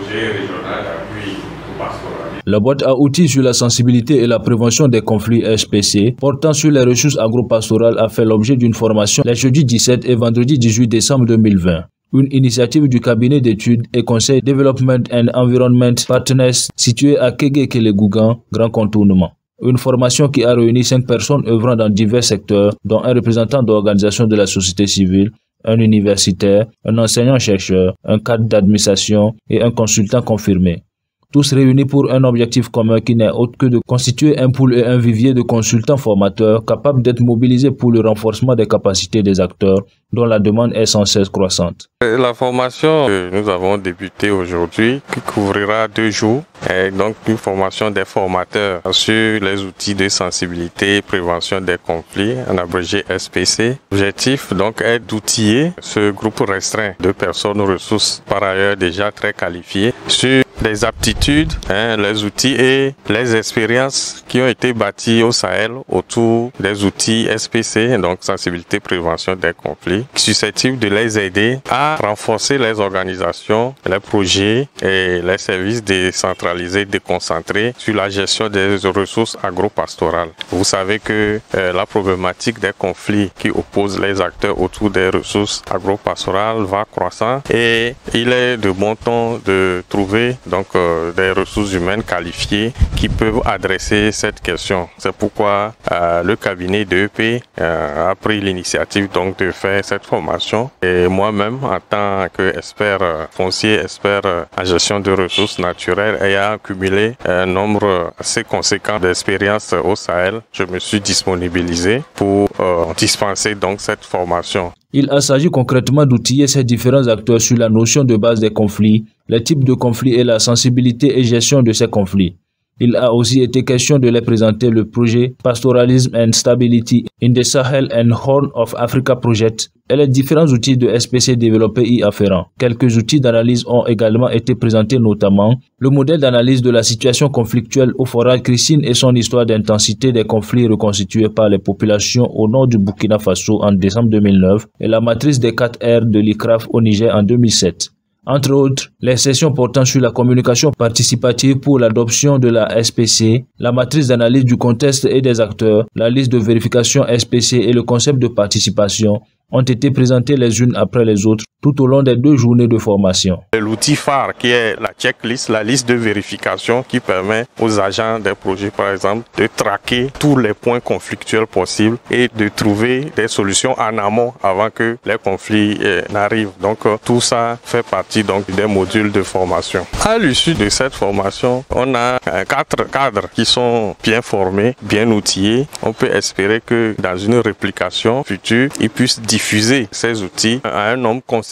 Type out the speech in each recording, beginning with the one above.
projet régional d'appui au pastoralisme. La boîte à outils sur la sensibilité et la prévention des conflits SPC portant sur les ressources agro-pastorales a fait l'objet d'une formation les jeudi 17 et vendredi 18 décembre 2020. Une initiative du cabinet d'études et conseil Development and Environment Partners situé à Kégué-Kélégugan, Grand Contournement. Une formation qui a réuni 5 personnes œuvrant dans divers secteurs, dont un représentant d'organisations de la société civile, un universitaire, un enseignant-chercheur, un cadre d'administration et un consultant confirmé. Tous réunis pour un objectif commun qui n'est autre que de constituer un pool et un vivier de consultants formateurs capables d'être mobilisés pour le renforcement des capacités des acteurs dont la demande est sans cesse croissante. La formation que nous avons débutée aujourd'hui, qui couvrira 2 jours, est donc une formation des formateurs sur les outils de sensibilité et prévention des conflits, en abrégé SPC. L'objectif donc est d'outiller ce groupe restreint de personnes ressources par ailleurs déjà très qualifiées sur les aptitudes, les outils et les expériences qui ont été bâties au Sahel autour des outils SPC, donc sensibilité prévention des conflits, susceptibles de les aider à renforcer les organisations, les projets et les services décentralisés, déconcentrés sur la gestion des ressources agro-pastorales. Vous savez que la problématique des conflits qui opposent les acteurs autour des ressources agro-pastorales va croissant et il est de bon ton de trouver donc des ressources humaines qualifiées qui peuvent adresser cette question. C'est pourquoi le cabinet d'EP a pris l'initiative donc de faire cette formation et moi-même en tant qu'expert foncier, expert en gestion de ressources naturelles ayant accumulé un nombre assez conséquent d'expériences au Sahel, je me suis disponibilisé pour dispenser donc cette formation. Il a s'agi concrètement d'outiller ces différents acteurs sur la notion de base des conflits, les types de conflits et la sensibilité et gestion de ces conflits. Il a aussi été question de les présenter le projet Pastoralism and Stability in the Sahel and Horn of Africa Project et les différents outils de SPC développés y afférents. Quelques outils d'analyse ont également été présentés, notamment le modèle d'analyse de la situation conflictuelle au forage Christine et son histoire d'intensité des conflits reconstitués par les populations au nord du Burkina Faso en décembre 2009 et la matrice des 4 R de l'ICRAF au Niger en 2007. Entre autres, les sessions portant sur la communication participative pour l'adoption de la SPC, la matrice d'analyse du contexte et des acteurs, la liste de vérification SPC et le concept de participation ont été présentés les unes après les autres tout au long des 2 journées de formation. L'outil phare qui est la checklist, la liste de vérification qui permet aux agents des projets par exemple de traquer tous les points conflictuels possibles et de trouver des solutions en amont avant que les conflits n'arrivent. Donc tout ça fait partie donc des modules de formation. À l'issue de cette formation, on a 4 cadres qui sont bien formés, bien outillés. On peut espérer que dans une réplication future, ils puissent diffuser ces outils à un nombre conséquent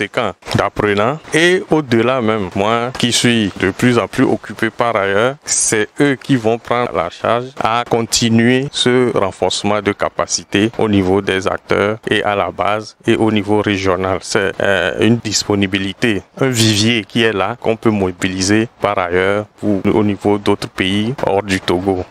d'apprenants et au-delà même. Moi qui suis de plus en plus occupé par ailleurs, c'est eux qui vont prendre la charge à continuer ce renforcement de capacité au niveau des acteurs et à la base et au niveau régional. C'est une disponibilité, un vivier qui est là qu'on peut mobiliser par ailleurs au niveau d'autres pays hors du Togo.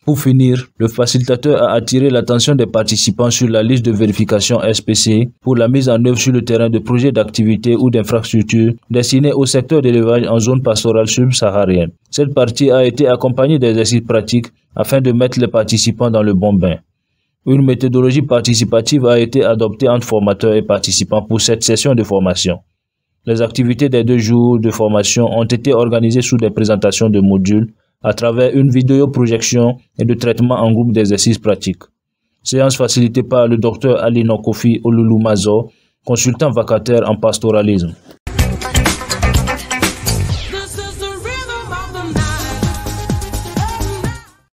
Pour finir, le facilitateur a attiré l'attention des participants sur la liste de vérification SPC pour la mise en œuvre sur le terrain de projets d'activité ou d'infrastructures destinés au secteur d'élevage en zone pastorale subsaharienne. Cette partie a été accompagnée d'exercices pratiques afin de mettre les participants dans le bon bain. Une méthodologie participative a été adoptée entre formateurs et participants pour cette session de formation. Les activités des 2 jours de formation ont été organisées sous des présentations de modules à travers une vidéoprojection et de traitement en groupe d'exercices pratiques. Séance facilitée par le Dr Ali Nokofi Olulu Mazo, consultant vacataire en pastoralisme.